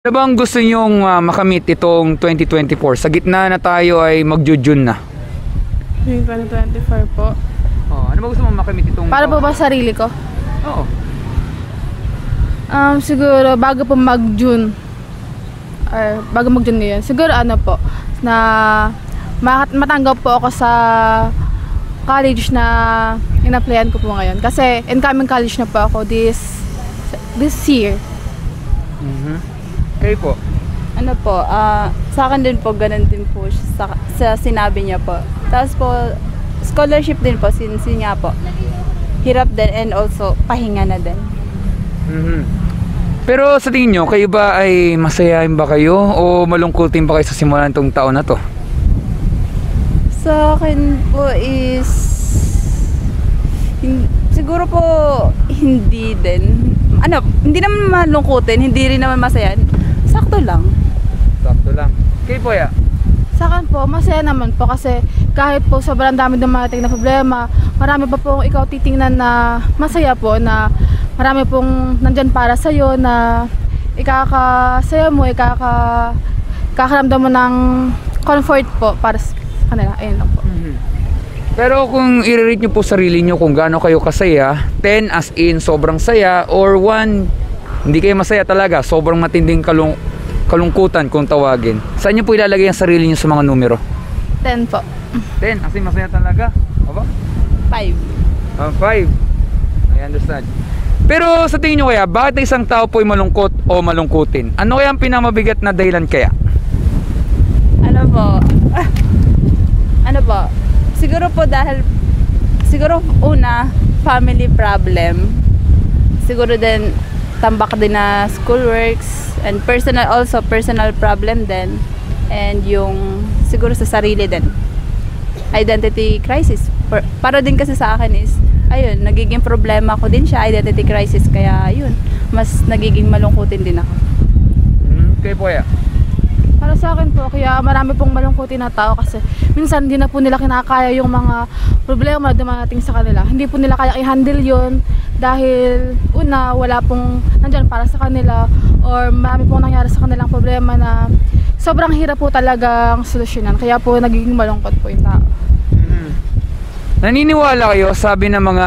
Ano bang gusto nyong makamit itong 2024? Sa gitna na tayo ay mag-June na. Yung 2024 po. Oh, ano ba gusto mong makamit itong... Para po ba sarili ko? Oo. Siguro bago po mag-June. Or bago mag-June ngayon. Siguro ano po, na matanggap po ako sa college na in-applyan ko po ngayon. Kasi incoming college na po ako this year. Kayo po? Ano po, sa akin din po, ganun din po sa sinabi niya po. Tapos po, scholarship din po, since nga po, hirap din and also pahinga na din. Pero sa tingin nyo, kayo ba ay masayahin ba kayo o malungkutin ba kayo sa simulan tong taon na to? Sa akin po is, siguro po, hindi din. Hindi naman malungkutin, hindi rin naman masaya. Sakto lang. Sakto lang. Kayo po ya? Sa akin po, masaya naman po kasi kahit po sobrang dami dumating na problema, marami pa po ikaw titingnan na masaya po, na marami pong nandyan para sa'yo, na ikakasaya mo, ikakaramdam mo ng comfort po para sa kanila. Ayun lang po. Pero kung i-rate nyo po sarili nyo kung gaano kayo kasaya, 10 as in sobrang saya, or 1 hindi kayo masaya talaga, sobrang matinding kalungkutan kung tawagin, saan nyo po ilalagay ang sarili nyo sa mga numero? 10 po. 10 as in masaya talaga? Aba? 5. 5. I understand. Pero sa tingin nyo kaya, bakit isang tao po ay malungkot o malungkutin? Ano kaya ang pinamabigat na dahilan kaya? Ano po, siguro po dahil, una, family problem. Siguro din, tambak din na school works, and personal problem din. And yung, siguro sa sarili din, identity crisis. Para din kasi sa akin is, ayun, nagiging problema ko din siya, identity crisis. Kaya, ayun, mas nagiging malungkutin din ako. Kayo po kaya? Para sa akin po, kaya marami pong malungkutin na tao kasi minsan hindi na po nila kinakaya yung mga problema na dumating sa kanila. Hindi po nila kaya i-handle yun dahil una, wala pong nandyan para sa kanila, or marami pong nangyari sa kanilang problema na sobrang hirap po talagang solusyonan. Kaya po nagiging malungkot po yung tao. Naniniwala kayo, sabi ng mga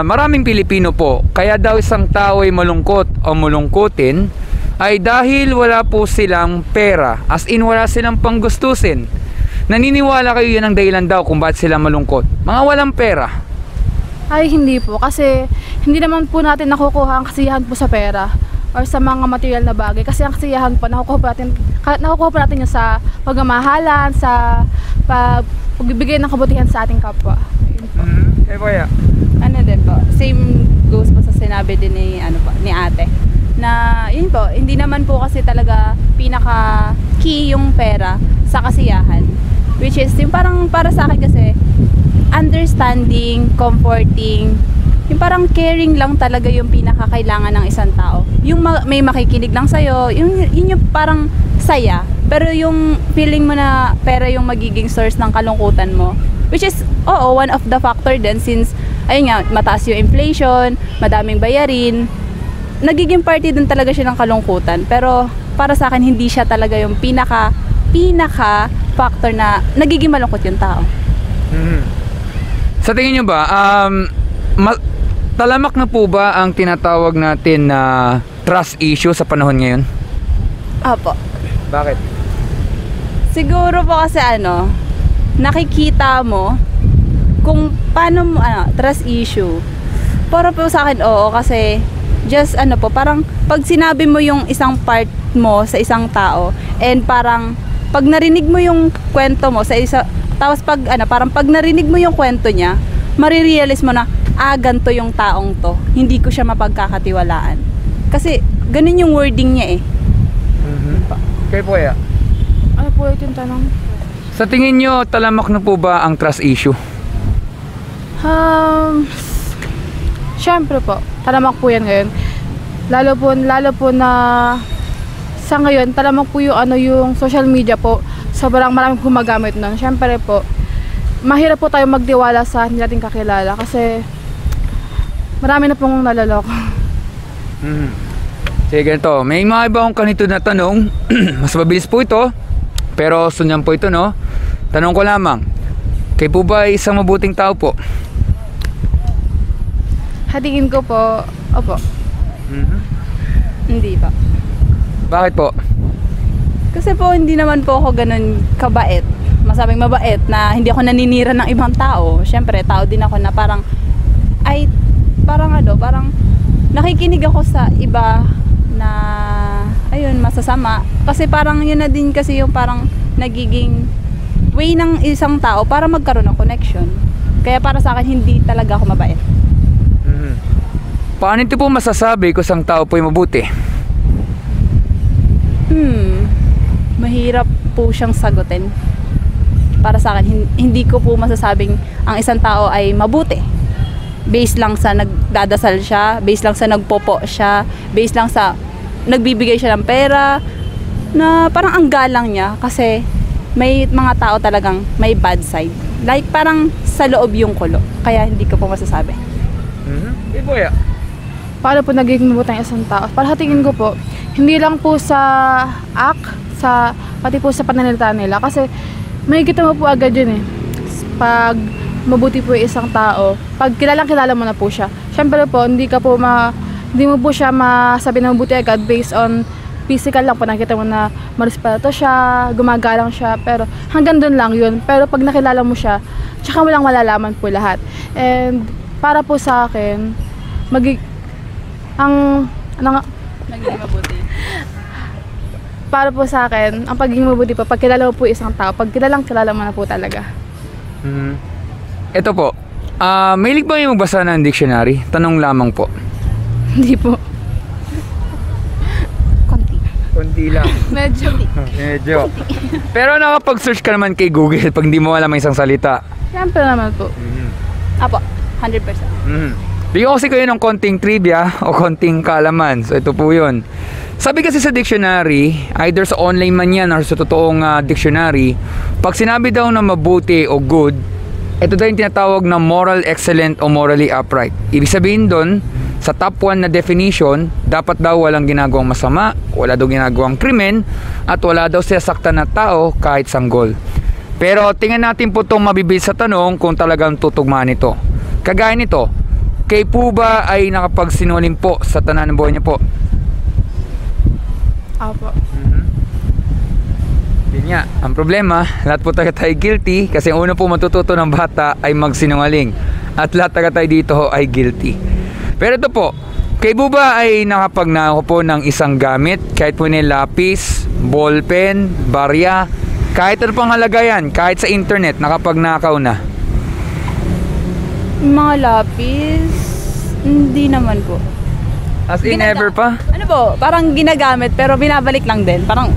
maraming Pilipino po, kaya daw isang tao ay malungkot o malungkutin ay dahil wala po silang pera, as in wala silang panggustusin. Naniniwala kayo yun ang dahilan daw kung bakit sila malungkot? Mga walang pera. Ay hindi po, kasi hindi naman po natin nakukuha ang kasiyahan po sa pera or sa mga material na bagay. Kasi ang kasiyahan po, nakukuha po natin yun sa pagmamahalan, sa pagbibigay ng kabutihan sa ating kapwa. Kaya po kaya? Ano din po, same goes po sa sinabi din ni ate. Na yun po, hindi naman po kasi talaga pinaka key yung pera sa kasiyahan, which is yung parang para sa akin kasi understanding, comforting, yung parang caring lang talaga yung pinakakailangan ng isang tao. Yung may makikinig lang sa'yo, yun yung parang saya. Pero yung feeling mo na pera yung magiging source ng kalungkutan mo, which is, one of the factor din since, ayun nga, mataas yung inflation, madaming bayarin, nagiging party din talaga siya ng kalungkutan. Pero para sa akin, hindi siya talaga yung pinaka factor na nagiging malungkot yung tao. Sa tingin nyo ba, talamak na po ba ang tinatawag natin na trust issue sa panahon ngayon? Opo. Bakit? Siguro po kasi nakikita mo kung paano mo, trust issue. Para po sa akin, oo, kasi just parang pag sinabi mo yung isang part mo sa isang tao, and parang pag narinig mo yung kwento mo sa tapos parang pag narinig mo yung kwento niya, marirealize mo na, ganito yung taong to, hindi ko siya mapagkakatiwalaan. Kasi ganun yung wording niya eh. Kayo po kaya? Ano po yung tanong? Sa tingin nyo, talamak na po ba ang trust issue? Siyempre po, talamak po yan ngayon. Lalo po na sa ngayon, talamak po yung social media po. Sobrang maraming gumagamit nun. Siyempre po, mahirap po tayo magtiwala sa hindi natin kakilala kasi marami na pong nalaloko. Sige, ganito. May mga iba akong kanito na tanong. Mas mabilis po ito. Pero sunyan po ito, no? Tanong ko lamang. Kayo po ba ay isang mabuting tao po? Hatingin ko po, opo. Hindi pa. Bakit po? Kasi po hindi naman po ako ganun kabait. Masabing mabait na hindi ako naninira ng ibang tao. Siyempre, tao din ako na parang parang nakikinig ako sa iba na ayun, masasama. Kasi parang yun na din kasi yung parang nagiging way ng isang tao para magkaroon ng connection. Kaya para sa akin, hindi talaga ako mabait. Paano ito po masasabi kung isang tao po ay mabuti? Mahirap po siyang sagutin. Para sa akin, hindi ko po masasabing ang isang tao ay mabuti. Based lang sa nagdadasal siya, based lang sa nagpopo siya, based lang sa nagbibigay siya ng pera, na parang ang galang niya kasi may mga tao talagang may bad side. Like parang sa loob yung kulo. Kaya hindi ko po masasabi. Iboya. Paano po nagiging mabuti ang isang tao? Para tingin ko po, hindi lang po sa pati po sa pananalita nila. Kasi may kita mo po agad yun eh. Pag mabuti po yung isang tao, pag kilala mo na po siya. Siyempre po, hindi mo po siya masabi na mabuti agad based on physical lang po. Nakita mo na marespeto siya, gumagalang siya, pero hanggang doon lang yun. Pero pag nakilala mo siya, tsaka mo lang malalaman po lahat. And para po sa akin, Naging mabuti. para po sa akin, ang pagiging mabuti po, pag kilala mo po isang tao, pag kilala mo na po talaga. Ito po. Mahilig ba yung magbasa ng dictionary? Tanong lamang po. Hindi po. Konti lang. Medyo. Pero nakapag-search ka naman kay Google pag hindi mo alam ang isang salita. Siyempre naman po. Apo, 100%. Bigyan ko kasi kayo ng konting trivia o konting kaalaman. So ito po yun. Sabi kasi sa dictionary, either sa online man yan or sa totoong dictionary, pag sinabi daw na mabuti o good, ito daw yung tinatawag na moral excellent o morally upright. Ibig sabihin doon, sa top 1 na definition, dapat daw walang ginagawang masama, wala daw ginagawang krimen, at wala daw siyasaktan na tao kahit sanggol. Pero tingnan natin po itong mabibilis sa tanong kung talagang tutugmaan ito. Kagaya nito, kayo po ba ay nakapagsinungaling po sa tanan ng buhay niyo po? Opo. Yun nga, ang problema, lahat po tayo guilty kasi ang una po matututo ng bata ay magsinungaling. At lahat tayo dito ay guilty. Pero ito po, kayo po ba ay nakapagnakaw po ng isang gamit? Kahit po ni lapis, ballpen, barya, kahit ano pang halaga yan, kahit sa internet, nakapagnakaw na. Mga lapis, hindi naman po. As in never pa? Ano po, parang ginagamit pero binabalik lang din. Parang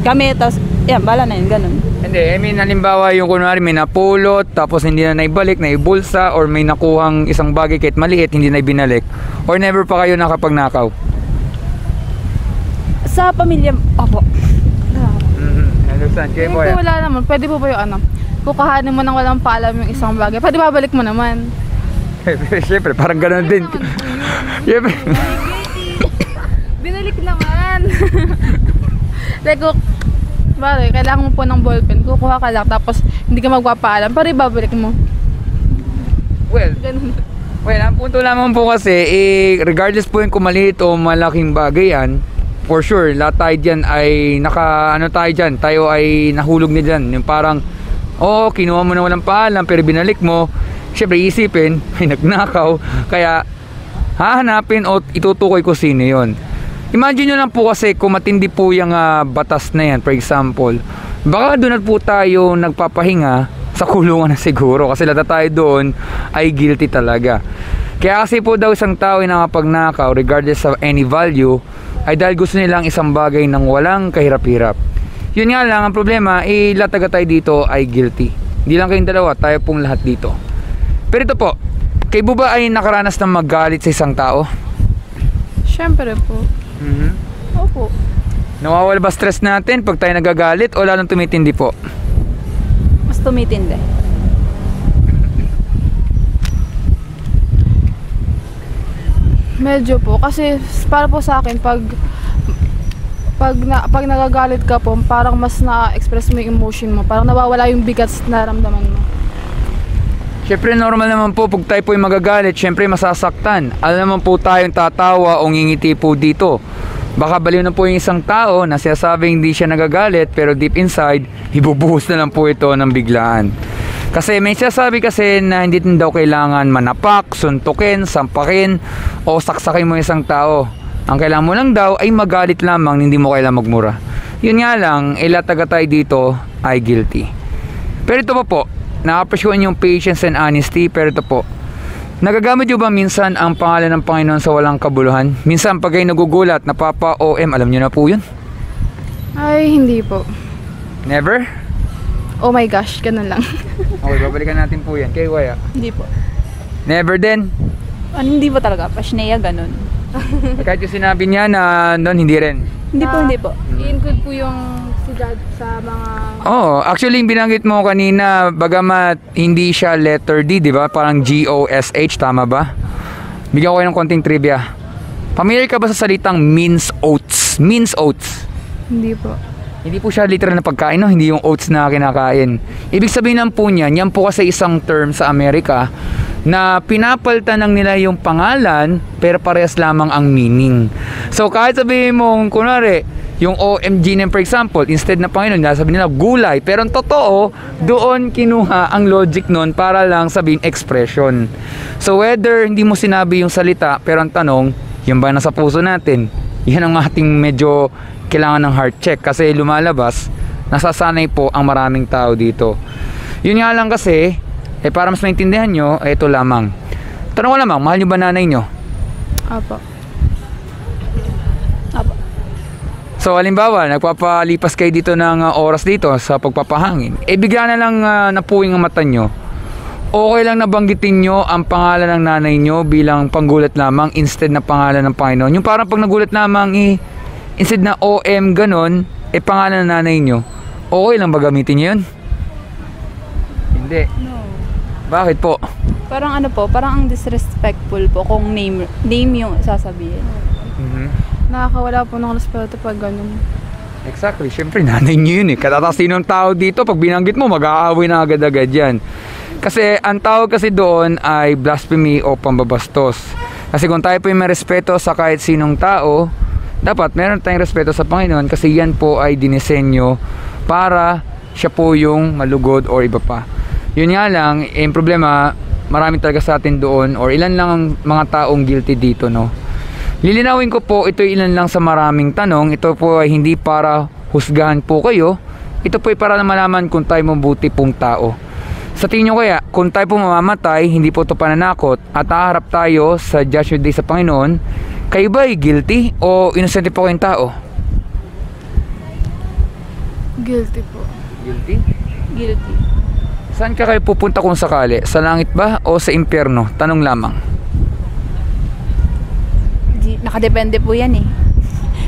gamit, tapos yan, bala na yun, ganun. Hindi, I mean, halimbawa yung kunwari may napulot, tapos hindi na naibalik, naibulsa, or may nakuhang isang bagay kahit maliit, hindi na ibinalik. Or never pa kayo nakapagnakaw? Sa pamilya, opo. Understand, kayo po Kung wala naman, pwede po ba yung kukuhanin mo nang walang paalam yung isang bagay, pwede babalik mo naman. Siyempre, parang gano'n din. Siyempre. Binalik naman. Like, kailangan mo po ng ballpen, kukuha ka lang, tapos hindi ka magpapaalam, para ibabalik mo. Ganun. Well, ang punto lamang po kasi, regardless po yung kung maliit o malaking bagay yan, for sure, lahat tayo dyan ay tayo ay nahulog na dyan. Yung parang, kinuha mo na walang paalam, pero binalik mo, syempre isipin, may nagnakaw, kaya hahanapin o itutukoy ko sino yon. Imagine nyo lang po kasi kung matindi po yung batas na yan, for example, baka doon na po tayo nagpapahinga sa kulungan na siguro kasi lahat tayo doon ay guilty talaga. Kaya kasi po daw isang tao ay nakapagnakaw regardless of any value ay dahil gusto nilang isang bagay ng walang kahirap-hirap. Yun nga lang, ang problema, lahat tayo dito ay guilty. Hindi lang kayong dalawa, tayo pong lahat dito. Pero ito po, kayo ba ay nakaranas ng magalit sa isang tao? Siyempre po. Opo. Nawawala ba stress natin pag tayo nagagalit o lalong tumitindi po? Mas tumitindi. Medyo po. Kasi para po sa akin, pag nagagalit ka po, parang mas na-express mo yung emotion mo. Parang nawawala yung bigat na naramdaman mo. Siyempre normal naman po pag tayo po yung magagalit, siyempre masasaktan. Alam naman po tayong tatawa o ngingiti po dito. Baka baliw na po yung isang tao na sinasabing hindi siya nagagalit pero deep inside, ibubuhos na lang po ito ng biglaan. Kasi may sinasabi kasi na hindi din daw kailangan manapak, suntukin, sampakin o saksakin mo isang tao. Ang kailangan mo lang daw ay magalit lamang, hindi mo kailangan magmura. Yun nga lang, ilataga tayo dito ay guilty. Pero ito pa po, na-appreciate yung patience and honesty, pero ito po, nagagamit nyo ba minsan ang pangalan ng Panginoon sa walang kabuluhan? Minsan pag kayo nagugulat, napapa-OM, alam nyo na po yun? Ay, hindi po. Never? Oh my gosh, ganun lang. Okay, babalikan natin po yan. Kayo kaya? Hindi po. Never din? Hindi po talaga. Pashnea, ganun. Kahit yung sinabi niya na noon, hindi rin. Hindi po. I-include po yung si Dad sa mga... Oo, actually yung binanggit mo kanina, bagamat hindi siya letter D, di ba? Parang G-O-S-H, tama ba? Bigyan ko kayo ng konting trivia. Familiar ka ba sa salitang mince oats? Mince oats. Hindi po. Hindi po siya literal na pagkain, no? Hindi yung oats na kinakain. Ibig sabihin lang po niyan, yan po kasi isang term sa Amerika na pinapalitan ng nila yung pangalan pero parehas lamang ang meaning. So kahit sabihin mong kunwari yung OMG name for example, instead na Panginoon, sabihin nila gulay, pero ang totoo doon kinuha ang logic nun para lang sabihin expression. So whether hindi mo sinabi yung salita pero ang tanong, yung ba nasa puso natin? Yan ang ating medyo kailangan ng heart check kasi lumalabas, nasasanay po ang maraming tao dito. Yun nga lang kasi para mas maintindihan nyo, ito lamang. Tanong ko lamang, mahal nyo ba nanay nyo? Apo. So halimbawa, nagpapalipas kayo dito ng oras dito sa pagpapahangin. Bigla na lang napuwing ang mata nyo. Okay lang nabanggitin nyo ang pangalan ng nanay nyo bilang panggulat lamang instead na pangalan ng Panginoon. Yung parang pag nagulat lamang instead na OM ganon, pangalan ng nanay nyo. Okay lang ba gamitin nyo yun? Hindi. No. Bakit po? Parang parang ang disrespectful po kung name yung sasabihin. Nakakawala po ng respeto pag ganun. Exactly, syempre nanay nyo yun Katatasin ng tao dito, pag binanggit mo, mag-aaway na agad-agad yan. Kasi ang tawag kasi doon ay blasphemy o pambabastos. Kasi kung tayo po yung may respeto sa kahit sinong tao, dapat meron tayong respeto sa Panginoon kasi yan po ay dinisenyo para siya po yung malugod or iba pa. Yun nga lang, yung problema, marami talaga sa atin doon or ilan lang ang mga taong guilty dito, no? Lilinawin ko po, ito ilan lang sa maraming tanong. Ito po ay hindi para husgahan po kayo. Ito po ay para malaman kung tayo mabuti pong tao. Sa tingin nyo kaya, kung tayo po mamamatay, hindi po ito pananakot at haharap tayo sa Judgment Day sa Panginoon, kayo ba ay guilty o innocent po kayong tao? Guilty po. Guilty? Guilty. Saan ka kayo pupunta kung sakali? Sa langit ba o sa impyerno? Tanong lamang. Nakadepende po yan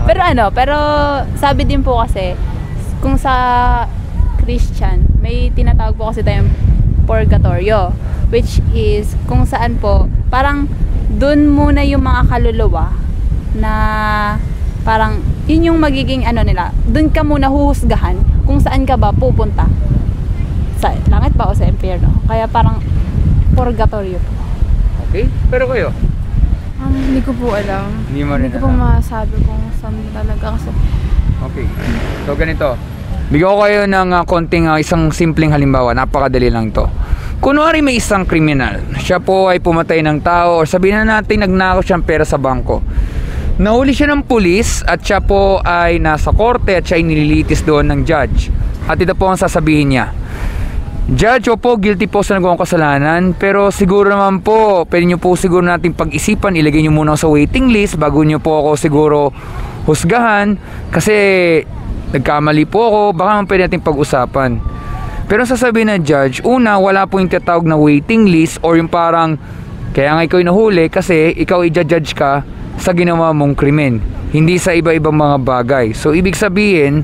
Pero sabi din po kasi, kung sa Christian, may tinatawag po kasi tayong purgatorio, which is kung saan po, parang dun muna yung mga kaluluwa na parang yun yung magiging nila, dun ka muna huhusgahan kung saan ka ba pupunta, sa langit ba o sa impyerno. Kaya parang purgatorio po. Okay, pero kayo? Hindi ko po alam. Hindi mo rin Hindi ko po alam. masabi kung saan talaga kasi. Okay, so ganito. Bigyan ko kayo ng konting isang simpleng halimbawa. Napakadali lang to. Kunwari may isang kriminal. Siya po ay pumatay ng tao or sabihin na natin nagnakaw siyang pera sa bangko. Nahuli siya ng pulis at siya po ay nasa korte at siya ay nililitis doon ng judge. At ito po ang sasabihin niya. Judge, opo, guilty po sa nagawang kasalanan, pero siguro naman po, pwede nyo po siguro natin pag-isipan, ilagay nyo muna sa waiting list bago nyo po ako siguro husgahan, kasi nagkamali po ako, baka naman pwede natin pag-usapan. Pero sasabihin ng judge, una, wala po yung tinatawag na waiting list or yung parang, kaya nga ikaw nahuli kasi ikaw i-judge ka sa ginawa mong krimen, hindi sa iba-ibang mga bagay. So, ibig sabihin,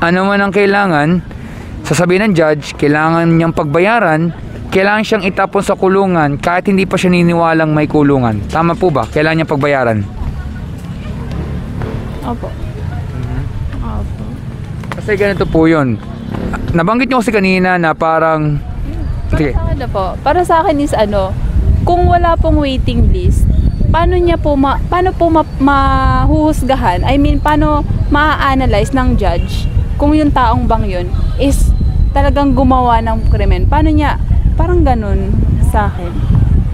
ano man ang kailangan, sasabihin ng judge, kailangan niyang pagbayaran kailangan siyang itapon sa kulungan kahit hindi pa siya niniwalang may kulungan. Tama po ba? Kailangan niya pagbayaran. Opo. Opo. Kasi ganito po yun. Nabanggit nyo kasi kanina na parang... Sige. Para sa akin na po, para sa akin is kung wala pong waiting list, paano po mahuhusgahan? I mean, paano ma-analyze ng judge kung yung taong bang yun is talagang gumawa ng krimen? Paano niya, parang ganun sa akin.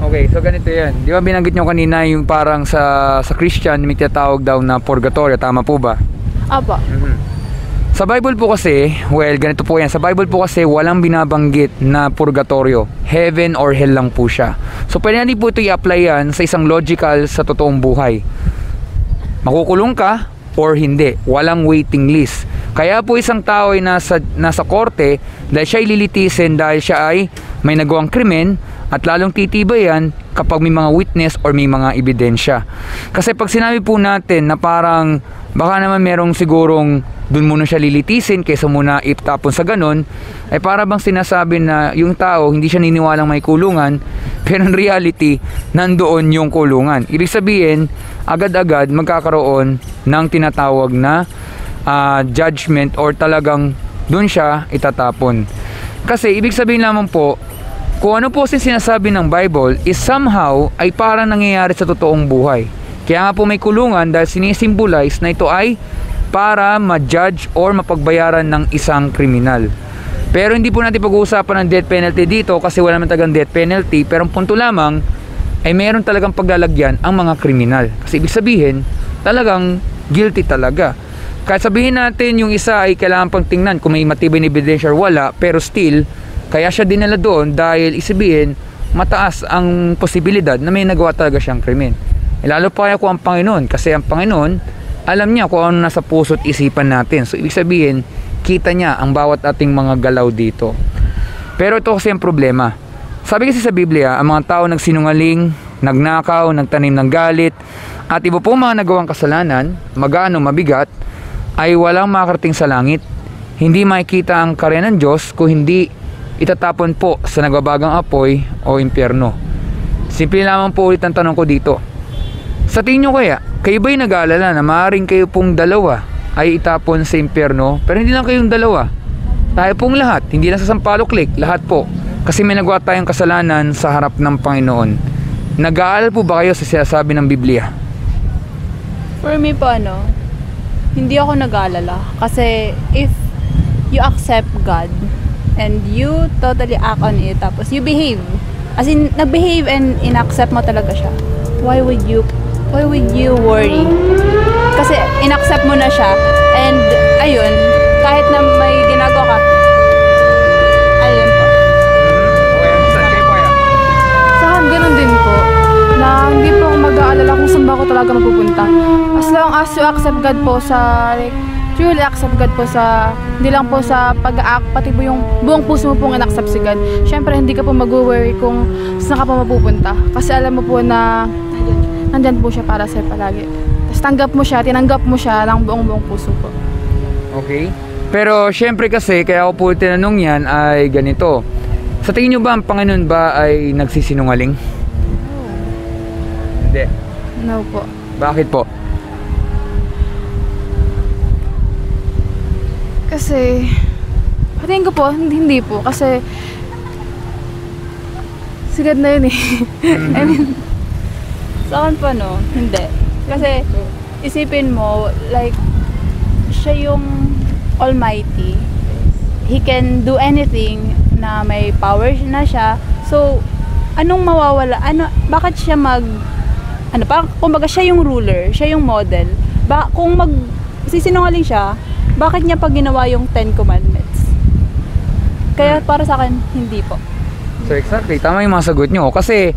Okay, so ganito yan. Di ba binanggit nyo kanina yung parang sa Christian may tinatawag daw na purgatorio, tama po ba? Opo. Sa Bible po kasi, well, ganito po yan. Sa Bible po kasi, walang binabanggit na purgatorio. Heaven or hell lang po siya. So, pwede natin po ito i-apply yan sa isang logical sa totoong buhay. Makukulong ka or hindi. Walang waiting list. Kaya po isang tao ay nasa korte dahil siya ay lilitisin dahil siya ay may nagawang krimen at lalong titibay yan kapag may mga witness or may mga ebidensya. Kasi pag sinabi po natin na parang baka naman merong sigurong dun muna siya lilitisin kaysa muna itapon sa ganun, ay para bang sinasabi na yung tao hindi siya niniwalang may kulungan, pero in reality nandoon yung kulungan. Ibig sabihin agad-agad magkakaroon ng tinatawag na judgment or talagang dun siya itatapon. Kasi ibig sabihin lamang po, kung ano po sinasabi ng Bible is somehow ay parang nangyayari sa totoong buhay. Kaya nga po may kulungan dahil sinisimbolize na ito ay para ma-judge or mapagbayaran ng isang kriminal. Pero hindi po natin pag-uusapan ng death penalty dito kasi wala naman talagang death penalty, pero ang punto lamang ay meron talagang paglalagyan ang mga kriminal. Kasi ibig sabihin, talagang guilty talaga. Kahit sabihin natin yung isa ay kailangan pang tingnan kung may matibay na ebidensya or wala, pero still, kaya siya dinala doon dahil isabihin, mataas ang posibilidad na may nagawa talaga siyang krimen. Lalo pa kaya kung ang Panginoon, kasi ang Panginoon, alam niya kung ano nasa puso't isipan natin. So, ibig sabihin, kita niya ang bawat ating mga galaw dito. Pero ito kasi ang problema. Sabi kasi sa Biblia, ang mga tao nagsinungaling, nagnakaw, nagtanim ng galit, at iba po mga nagawang kasalanan, magano, mabigat, ay walang makarating sa langit. Hindi makikita ang karya ng Diyos kung hindi itatapon po sa nagbabagang apoy o impyerno. Simple lamang po ulit ang tanong ko dito. Sa tingin nyo kaya, kayo ba'y nag-aalala na maaaring kayo pong dalawa ay itapon sa impyerno? Pero hindi lang kayong dalawa. Tayo pong lahat, hindi lang sa Sampaloc Lake, lahat po. Kasi may nagawa tayong kasalanan sa harap ng Panginoon. Nag-aalala po ba kayo sa sinasabi ng Biblia? For me po hindi ako nag-aalala. Kasi if you accept God and you totally act on it, tapos you behave, as in, nag-behave and in-accept mo talaga siya, why would you worry? Kasi in-accept mo na siya and ayun, kahit na may ginagawa ka, ayun po. Sa akin, ganun din po. Na hindi po ako mag-aalala kung saan ba ako talaga mapupunta. As long as you accept God po sa, like, truly accept God po sa, hindi lang po sa pag-act, pati po yung buong puso mo pong in-accept si God. Siyempre, hindi ka po mag-worry kung saan ka pa mapupunta. Kasi alam mo po na nandyan po siya para sa'yo palagi. Tapos tinanggap mo siya ng buong puso po. Okay. Pero syempre kasi, kaya ako po tinanong yan ay ganito. Sa tingin nyo ba ang Panginoon ba ay nagsisinungaling? Hindi. No po. Bakit po? Kasi, patingin ko po, hindi po. Kasi, sigad na yun eh. I mean, Sa akin po hindi. Kasi isipin mo, like, siya yung Almighty. He can do anything na may power na siya. So, anong mawawala? Bakit siya parang kumbaga siya yung ruler, siya yung model. Kung sisinungaling siya, bakit niya pa ginawa yung 10 Commandments? Kaya para sa akin, hindi po. So exactly, tama yung mga sagot nyo. Kasi,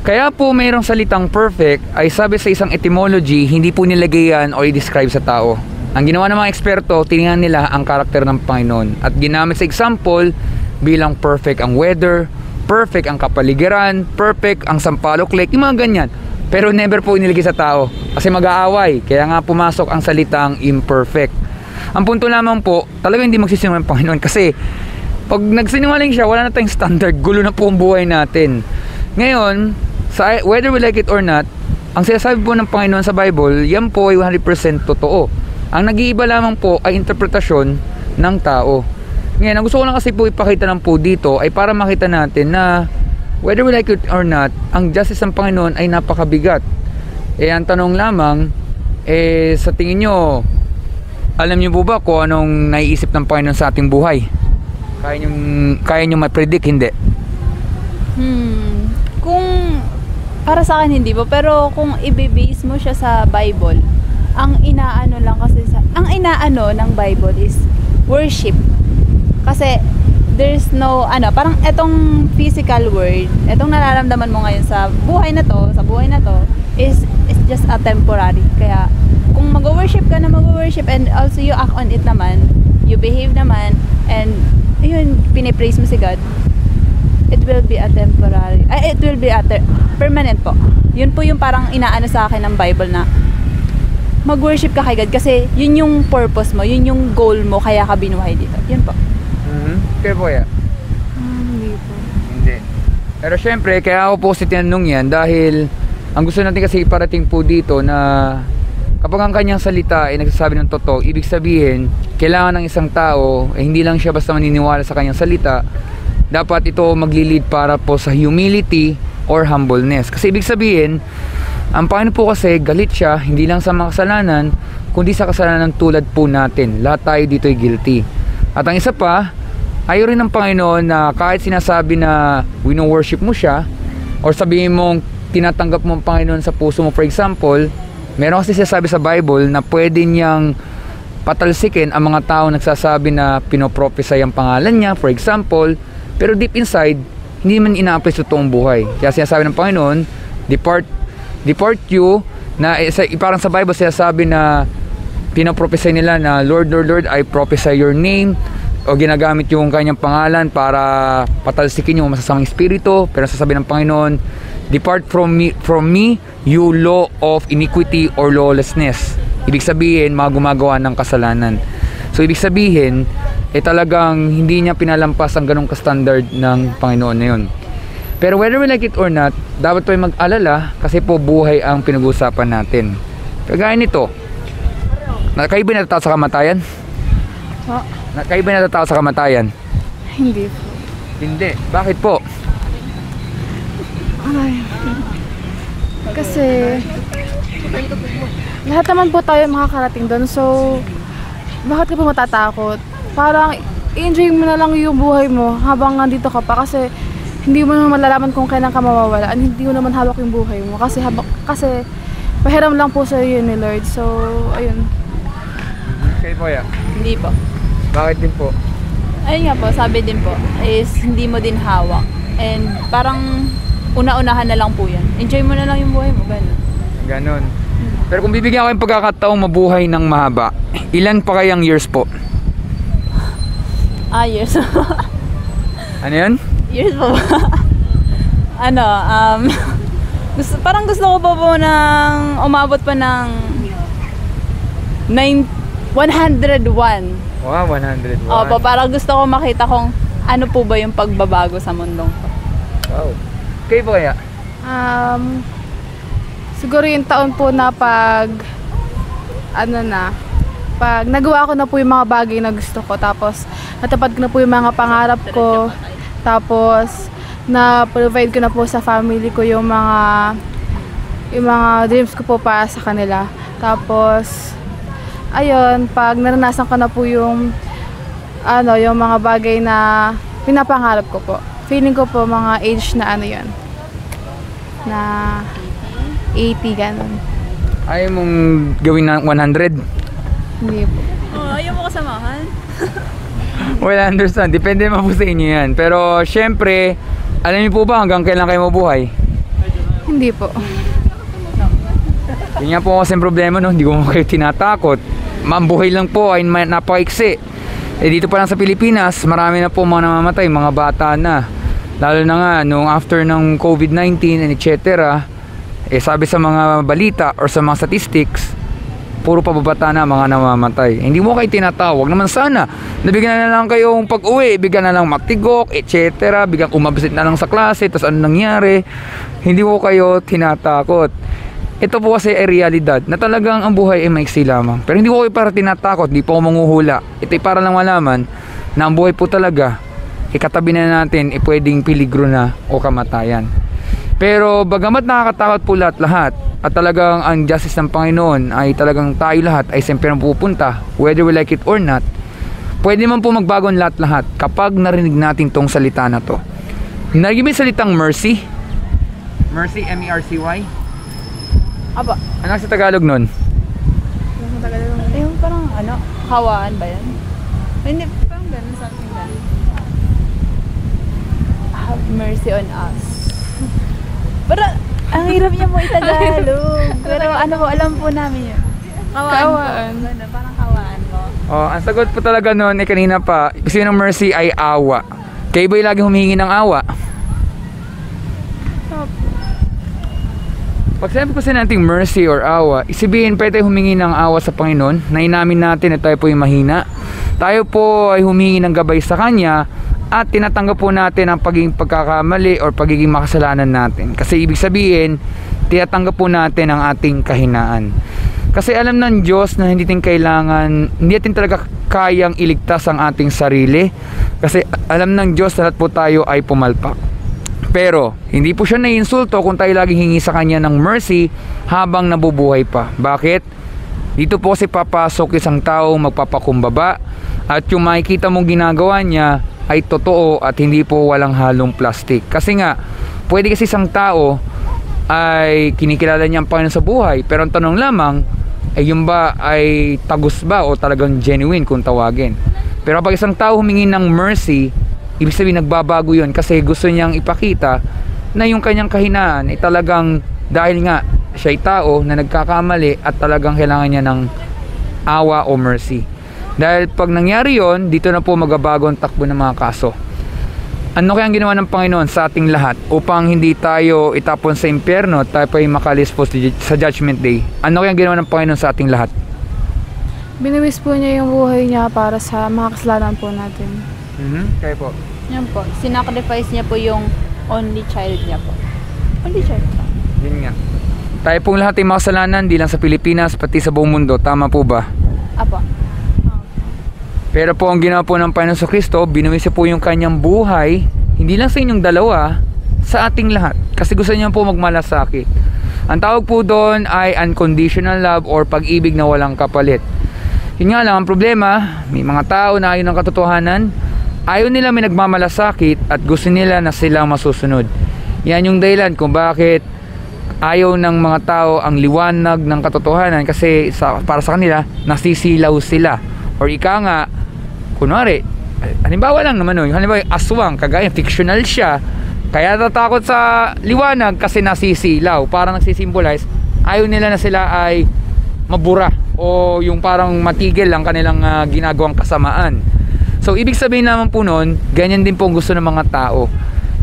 kaya po mayroong salitang perfect ay sabi sa isang etymology, hindi po nilagay yan o i-describe sa tao. Ang ginawa ng mga eksperto, tinignan nila ang karakter ng Panginoon at ginamit sa example bilang perfect ang weather, perfect ang kapaligiran, perfect ang Sampaloc Lake, yung mga ganyan. Pero never po inilagay sa tao kasi mag-aaway. Kaya nga pumasok ang salitang imperfect. Ang punto lamang po, talaga hindi magsisinungaling ang Panginoon kasi Pag nagsinungaling siya, wala na tayong standard. Gulo na po ang buhay natin. Ngayon, whether we like it or not, ang sinasabi po ng Panginoon sa Bible, yan po ay 100% totoo. Ang nag-iiba lamang po ay interpretasyon ng tao. Ngayon, ang gusto ko lang kasi po ipakita lang po dito ay para makita natin na whether we like it or not, ang justice ng Panginoon ay napakabigat. Ang tanong lamang, sa tingin nyo, alam nyo po ba kung anong naiisip ng Panginoon sa ating buhay? Kaya nyo ma-predict, hindi? Kung para sa akin hindi po, pero kung i-base mo siya sa Bible, ang inaano ng Bible is worship. Kasi there's no parang etong physical world, etong nararamdaman mo ngayon sa buhay na to, is just a temporary. Kaya kung mag-worship ka na mag-worship and also you act on it naman, you behave naman, and yun, pinipraise mo si God, it will be a temporary, it will be a permanent po. Yun po yung parang inaano sa akin ng Bible na mag-worship ka kay God kasi yun yung purpose mo, yun yung goal mo, kaya ka binuhay dito. Yun po. Kaya po yan? Hindi po. Hindi. Pero syempre, kaya ako po si tinanong yan dahil ang gusto natin kasi iparating po dito na kapag ang kanyang salita ay nagsasabi ng totoo, ibig sabihin, kailangan ng isang tao, hindi lang siya basta maniniwala sa kanyang salita, dapat ito maglilid para po sa humility or humbleness. Kasi ibig sabihin, ang Panginoon po kasi galit siya, hindi lang sa mga kasalanan, kundi sa kasalanan tulad po natin. Lahat tayo dito ay guilty. At ang isa pa, ayaw rin ng Panginoon na kahit sinasabi na wino-worship mo siya, or sabihin mong tinatanggap mo ang Panginoon sa puso mo, for example, meron kasi sinasabi sa Bible na pwede niyang patalsikin ang mga tao nagsasabi na pinoprophesy ang pangalan niya, for example, pero deep inside, hindi man ina-apply sa totoong buhay. Kaya sinasabi ng Panginoon, depart you, na parang sa Bible sinasabi na pinoprophesy nila na Lord, Lord, Lord, I prophesy your name, o ginagamit yung kanyang pangalan para patalsikin yung masasamang espiritu. Pero sasabi ng Panginoon, depart from me, you law of iniquity or lawlessness. Ibig sabihin, mga gumagawa ng kasalanan. So ibig sabihin, talagang hindi niya pinalampas ang ganong ka-standard ng Panginoon na yun. Pero whether we like it or not, dapat tayo mag-alala kasi po buhay ang pinag-uusapan natin. Kagaya nito, kayo ba natatao sa kamatayan? Kayo ba natatao sa kamatayan? Hindi po. Hindi. Bakit po? Ay. Kasi lahat naman po tayo makakarating doon. So, bakit ka po matatakot? Parang enjoy mo na lang yung buhay mo habang nandito ka pa kasi hindi mo naman malalaman kung kailan ka mawawala at hindi mo naman hawak yung buhay mo kasi pahiram lang po sa iyo ni Lord. So, ayun. Kayo po ya? Hindi po. Bakit din po? Ayun nga po, sabi din po, is hindi mo din hawak. And parang una-unahan na lang po yan. Enjoy mo na lang yung buhay mo, gano'n. Ganon. Pero kung bibigyan ko yung pagkakataong mabuhay ng mahaba, ilan pa kayang years po? Years. Ano yun? Years po ba? Parang gusto ko pa po ng umabot pa ng 101. Wow, 101. Opo, parang gusto ko makita kung ano po ba yung pagbabago sa mundong to. Wow. Kayo po kaya? Siguro yung taon po na pag nagawa ko na po yung mga bagay na gusto ko, tapos natapad ko na po yung mga pangarap ko, tapos na-provide ko na po sa family ko yung mga dreams ko po para sa kanila. Tapos ayun, pag naranasan ko na po yung mga bagay na pinapangarap ko po. Feeling ko po mga age na yun. Na 80 ganun. Ayaw mong gawin na 100? Hindi po. Ayaw mo kasamahan? Well, I understand. Depende naman po sa inyo yan. Pero syempre, alam niyo po ba hanggang kailan kayo mabuhay? Hindi po. Yun nga po kasi problema, no? Hindi ko mo kayo tinatakot. Mambuhay lang po ay napakaiksi. Dito pa lang sa Pilipinas, marami na po mga namamatay, mga bata na. Lalo na nga, nung after ng COVID-19 and etc. Sabi sa mga balita or sa mga statistics, puro pababata na mga namamatay. Hindi mo kayo tinatawag naman sana. Nabigyan na lang kayong pag-uwi, bigyan na lang matigok, etc. Bigyan umabsent na lang sa klase, tapos ano nangyari? Hindi mo kayo tinatakot. Ito po kasi ay realidad na talagang ang buhay ay maiksi lamang. Pero hindi ko kayo para tinatakot, hindi po ako manguhula. Ito ay para lang malaman na ang buhay po talaga, ikatabi na natin, pwedeng peligro na o kamatayan. Pero bagamat nakakatakot po lahat at talagang ang justice ng Panginoon ay talagang tayo lahat ay siyempre ang pupunta, whether we like it or not, pwede man po magbago ang lahat kapag narinig natin tong salita na to. Narinig mo yung salitang mercy? Mercy, M-E-R-C-Y? Aba, Ano sa Tagalog nun? yung parang ano, kawaan ba yan? Hindi, parang ganun, something ganun. Have mercy on us. Pero, ang hirap niya mo itagalog. Pero ano po, alam po namin yun. Kawaan. Ganun, parang kawaan mo. Oh, ang sagot po talaga nun eh kanina pa, kasi ng mercy ay awa. Kayo ba'y laging humihingi ng awa? Pag sinabi ko sa nating mercy or awa, isibihin pwede tayo humingi ng awa sa Panginoon na inamin natin na tayo po yung mahina. Tayo po ay humingi ng gabay sa Kanya at tinatanggap po natin ang pagiging pagkakamali or pagiging makasalanan natin. Kasi ibig sabihin, tinatanggap po natin ang ating kahinaan. Kasi alam ng Diyos na hindi natin talaga kayang iligtas ang ating sarili. Kasi alam ng Diyos na lahat po tayo ay pumalpak. Pero hindi po siya naiinsulto kung tayo laging hingi sa Kanya ng mercy habang nabubuhay pa. Bakit? Dito po kasi papasok isang tao magpapakumbaba at yung makikita mong ginagawa niya ay totoo at hindi po walang halong plastic. Kasi nga, pwede kasi isang tao ay kinikilala niya ang Panginoon sa buhay, pero ang tanong lamang ay yung ba ay tagus ba o talagang genuine kung tawagin. Pero pag isang tao humingi ng mercy, ibig sabihin nagbabago yun kasi gusto niyang ipakita na yung kanyang kahinaan ay talagang dahil nga siya ay tao na nagkakamali at talagang kailangan niya ng awa o mercy. Dahil pag nangyari yon, dito na po magbabago ang takbo ng mga kaso. Ano kaya ang ginawa ng Panginoon sa ating lahat upang hindi tayo itapon sa impyerno, tayo pa ay makalis po sa Judgment Day? Ano kaya ang ginawa ng Panginoon sa ating lahat? Biniwis po niya yung buhay niya para sa mga kasalanan po natin. Kaya po. Yan po, sinacrifice niya po yung only child niya po. Only child po. Yun nga. Tayo pong lahat ay makasalanan, di lang sa Pilipinas, pati sa buong mundo. Tama po ba? Apo. Pero po ang ginawa po ng Panginoon sa Kristo, binuwis po yung kanyang buhay, hindi lang sa inyong dalawa, sa ating lahat. Kasi gusto niya po magmalasakit. Ang tawag po doon ay unconditional love or pag-ibig na walang kapalit. Yun nga lang, ang problema, may mga tao na ayaw ng katotohanan, ayaw nila may nagmamalasakit at gusto nila na silang masusunod. Yan yung dahilan kung bakit ayaw ng mga tao ang liwanag ng katotohanan kasi para sa kanila, nasisilaw sila. Or ika nga, kunwari, halimbawa lang naman yun, halimbawa yung aswang, kagaya fictional siya, kaya natatakot sa liwanag kasi nasisilaw, parang nagsisimbolize, ayaw nila na sila ay mabura o yung parang matigil ang kanilang ginagawang kasamaan. So ibig sabihin naman po nun, ganyan din po ang gusto ng mga tao.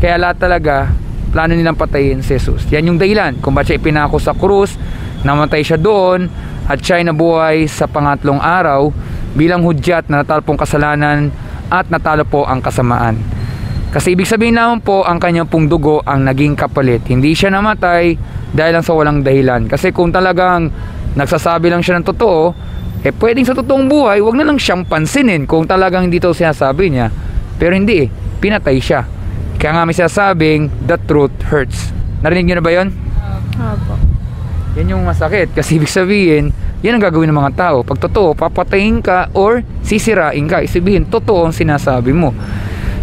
Kaya lahat talaga plano nilang patayin si Jesus. Yan yung dahilan kung ba't siya ipinako sa krus, namatay siya doon at siya ay nabuhay sa pangatlong araw bilang hudyat na natalo pong kasalanan at natalo po ang kasamaan. Kasi ibig sabihin naman po, ang kanyang pong dugo ang naging kapalit. Hindi siya namatay dahil lang sa walang dahilan. Kasi kung talagang nagsasabi lang siya ng totoo, pwedeng sa totoong buhay, wag na lang siyang pansinin kung talagang hindi ito sinasabi niya. Pero hindi pinatay siya. Kaya nga may sinasabing, the truth hurts. Narinig niyo na ba yun? Opo. Yan yung masakit. Kasi ibig sabihin, yan ang gagawin ng mga tao. Pag totoo, papatayin ka or sisirain ka. Isabihin, totoo ang sinasabi mo.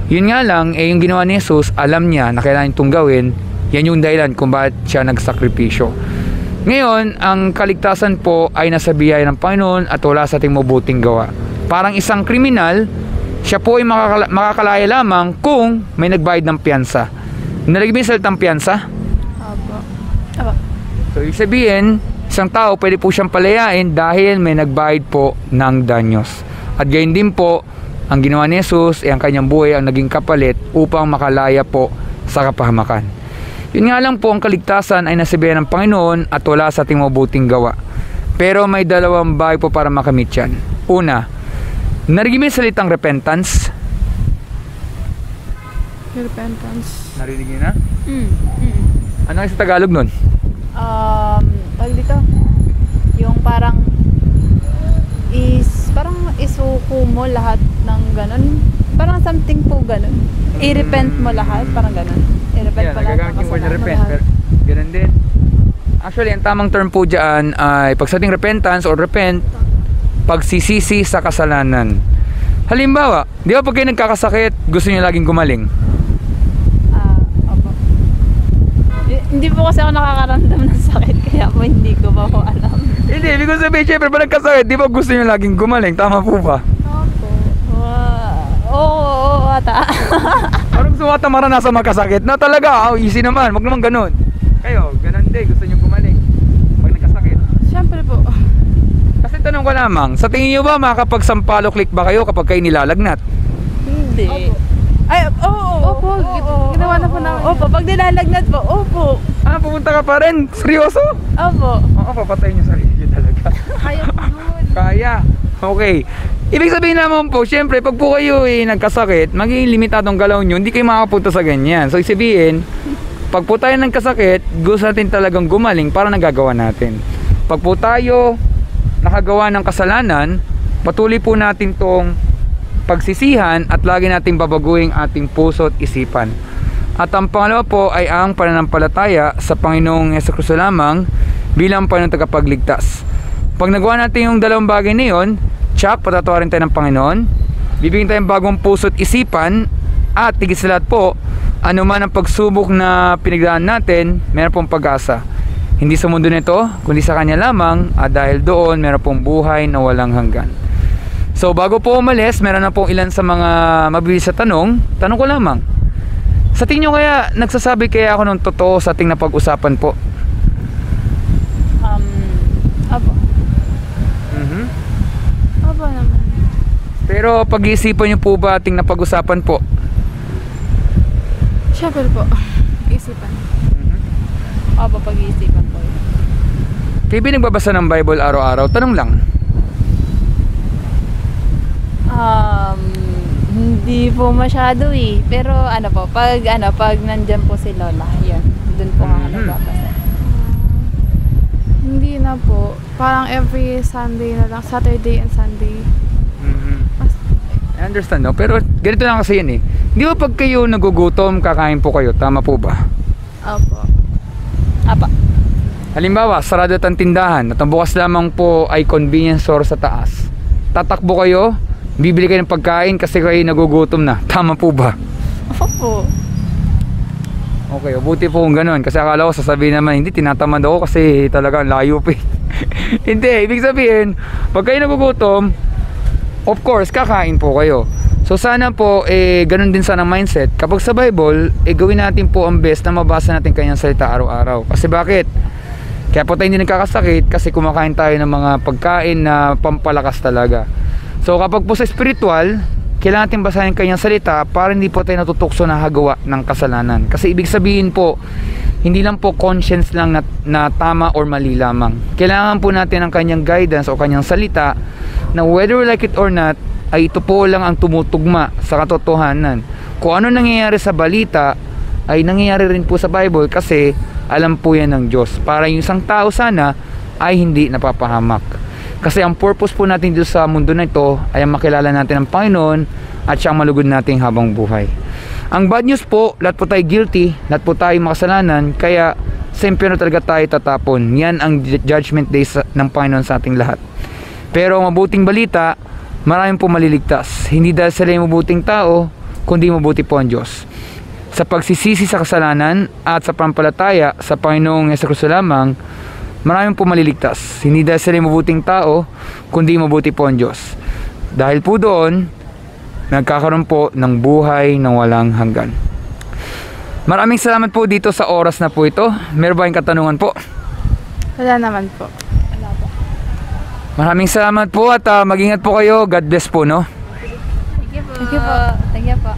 Yun nga lang, yung ginawa ni Jesus, alam niya na kailangan itong gawin. Yan yung dahilan kung bakit siya nagsakripisyo. Ngayon, ang kaligtasan po ay nasa biyaya ng Panginoon at wala sa ating mabuting gawa. Parang isang kriminal, siya po ay makakalaya lamang kung may nagbayad ng piyansa. Nalagay sa salitang piyansa? Opo. Apo. So, ibig sabihin, isang tao pwede po siyang palayain dahil may nagbayad po ng danyos. At gayon din po, ang ginawa ni Jesus ay ang kanyang buhay ang naging kapalit upang makalaya po sa kapahamakan. Yun nga lang po, ang kaligtasan ay nasa biyaya ng Panginoon at wala sa ating mabuting gawa. Pero may dalawang bagay po para makamit yan. Una, narinig mo yung salitang repentance? Repentance. Narinig niyo na? Mm. Ano yung sa Tagalog nun? Tawag dito, yung parang isuko mo lahat ng ganun. Parang something po ganun. I-repent mo lahat, parang ganun. I-repent Yeah, mo lahat ng nagagamit yung word na kasalanan. repent. Pero, ganun din. Actually, ang tamang term po dyan ay pag sa ating repentance or repent, pagsisisi sa kasalanan. Halimbawa, di ba pag kayo nagkakasakit, gusto niyo laging gumaling? Opo. Hindi po kasi ako nakakaramdam ng sakit, kaya po hindi ko pa po alam. Hindi, ibig ko sabihin, syempre pag nagkasakit, di ba gusto niyo laging gumaling? Tama po ba? Opo. Oo, ata. Parang gusto mo ata maranasan magkasakit na talaga, easy naman, wag naman ganun. Kayo, ganun din, gusto niyo gumaling pag nagkasakit. Siyempre po. Kasi tanong ko lamang, sa tingin niyo ba makakapagsampalo-click ba kayo kapag kayo nilalagnat? Hindi. Opo. Ay, oo. Opo, ginawa na po namin. Opo, pag nilalagnat po, opo. Pupunta ka pa rin? Seryoso? Opo. Oo, papatay niyo sarili niyo talaga. Kaya po yun. Kaya. Okay. Ibig sabihin naman po, syempre, pag po kayo nagkasakit, magiging limitadong galaw nyo, hindi kayo makakapunta sa ganyan. So, sabihin, pag po tayo nagkasakit, gusto natin talagang gumaling para nagagawa natin. Pag po tayo nakagawa ng kasalanan, patuloy po natin tong pagsisihan at lagi nating babaguhin ating puso at isipan. At ang pangalawa po ay ang pananampalataya sa Panginoong Jesucristo lamang bilang Panginoong tagapagligtas. Pag nagawa natin yung dalawang bagay na yun, tsak, patatawarin tayo ng Panginoon, bibigyan tayo ng bagong puso at isipan, at tigit sa lahat po, ano man ang pagsubok na pinagdaan natin, meron pong pag-asa. Hindi sa mundo nito, kundi sa Kanya lamang, at dahil doon, meron pong buhay na walang hanggan. So, bago po umalis, meron na pong ilan sa mga mabilis sa tanong ko lamang. Sa tingin nyo kaya, nagsasabi kaya ako ng totoo sa ating napag-usapan po? Opo. Opo naman. Pero pag-iisipan nyo po ba ating napag-usapan po? Siyempre po. Isipan. Opo, pag-iisipan ko. Kayo ba nagbabasa ng Bible araw-araw? Tanong lang. Hindi po masyado eh. Pero pag nandyan po si Lola, yun. Doon po ako nagbabasa. Hindi na po. Parang every Sunday na lang. Saturday and Sunday. I understand, no? Pero ganito lang kasi yun eh. Di ba pag kayo nagugutom, kakain po kayo? Tama po ba? Opo. Apa. Halimbawa, sarado at ang tindahan at ang bukas lamang po ay convenience store sa taas. Tatakbo kayo, bibili kayo ng pagkain kasi kayo nagugutom na. Tama po ba? Opo. Okay, buti po kung ganun. Kasi akala ko sasabihin naman, hindi, tinatamad ako kasi talaga layo pa eh. Hindi, ibig sabihin, pag kayo nagugutom, of course, kakain po kayo. So sana po, ganun din sana mindset. Kapag sa Bible, gawin natin po ang best na mabasa natin kanyang salita araw-araw. Kasi bakit? Kaya po tayo hindi nagkakasakit kasi kumakain tayo ng mga pagkain na pampalakas talaga. So kapag po sa spiritual, kailangan natin basahin kanyang salita para hindi po tayo natutukso na hagawa ng kasalanan. Kasi ibig sabihin po, hindi lang po conscience lang na tama or mali lamang. Kailangan po natin ang kanyang guidance o kanyang salita na whether we like it or not, ay ito po lang ang tumutugma sa katotohanan. Kung ano nangyayari sa balita, ay nangyayari rin po sa Bible kasi alam po yan ng Diyos. Para yung isang tao sana ay hindi napapahamak. Kasi ang purpose po natin dito sa mundo na ito ay makilala natin ang Panginoon at siyang malugod natin habang buhay. Ang bad news po, lahat po tayo guilty, lahat po tayo makasalanan, kaya siyempre talaga tayo tatapon. Yan ang judgment day ng Panginoon sa ating lahat. Pero ang mabuting balita, maraming po maliligtas. Hindi dahil sila yung mabuting tao, kundi mabuti po ang Diyos. Sa pagsisisi sa kasalanan at sa pampalataya sa Panginoong Jesucristo lamang, maraming po maliligtas. Hindi dahil sila yung mabuting tao, kundi mabuti po ang Diyos. Dahil po doon, nagkakaroon po ng buhay na walang hanggan. Maraming salamat po dito sa oras na po ito. Meron ba kayong katanungan po? Wala naman po. Maraming salamat po at mag-ingat po kayo. God bless po, no? Thank you po. Thank you po. Thank you po.